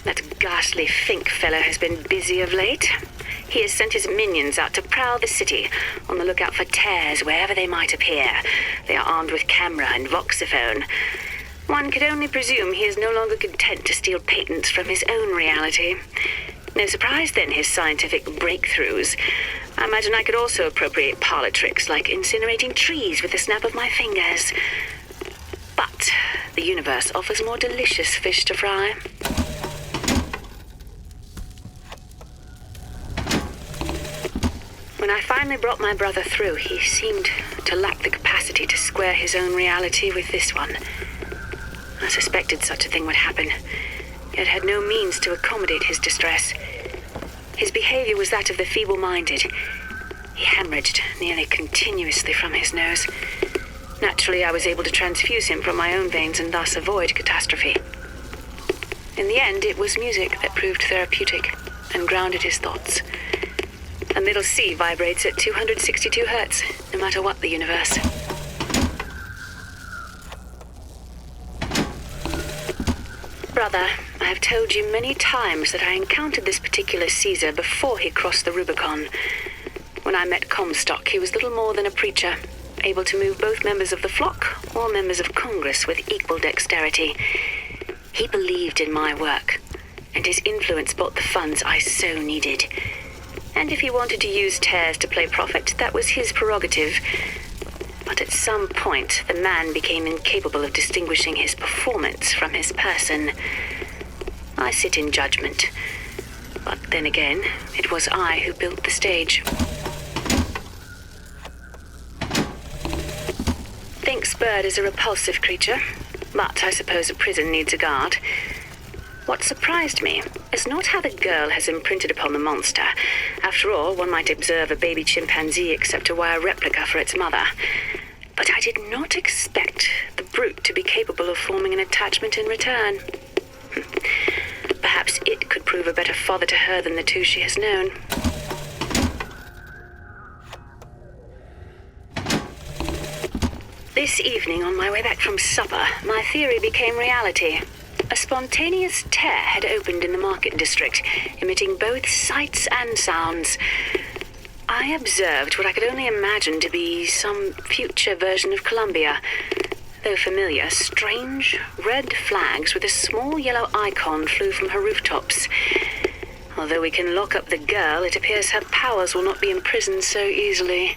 That ghastly Fink fellow has been busy of late. He has sent his minions out to prowl the city, on the lookout for tears wherever they might appear. They are armed with camera and Voxophone. One could only presume he is no longer content to steal patents from his own reality. No surprise, then, his scientific breakthroughs. I imagine I could also appropriate parlor tricks like incinerating trees with the snap of my fingers. But the universe offers more delicious fish to fry. When I finally brought my brother through, he seemed to lack the capacity to square his own reality with this one. I suspected such a thing would happen, yet had no means to accommodate his distress. His behavior was that of the feeble-minded. He hemorrhaged nearly continuously from his nose. Naturally, I was able to transfuse him from my own veins and thus avoid catastrophe. In the end, it was music that proved therapeutic and grounded his thoughts. A middle C vibrates at 262 hertz, no matter what the universe. Brother, I have told you many times that I encountered this particular Caesar before he crossed the Rubicon. When I met Comstock, he was little more than a preacher, able to move both members of the flock or members of Congress with equal dexterity. He believed in my work, and his influence bought the funds I so needed. And if he wanted to use tears to play prophet, that was his prerogative. But at some point, the man became incapable of distinguishing his performance from his person. I sit in judgment. But then again, it was I who built the stage. Fink's bird is a repulsive creature, but I suppose a prison needs a guard. What surprised me is not how the girl has imprinted upon the monster. After all, one might observe a baby chimpanzee accept a wire replica for its mother. But I did not expect the brute to be capable of forming an attachment in return. Perhaps it could prove a better father to her than the two she has known. This evening, on my way back from supper, my theory became reality. A spontaneous tear had opened in the market district, emitting both sights and sounds. I observed what I could only imagine to be some future version of Columbia. Though familiar, strange red flags with a small yellow icon flew from her rooftops. Although we can lock up the girl, it appears her powers will not be imprisoned so easily.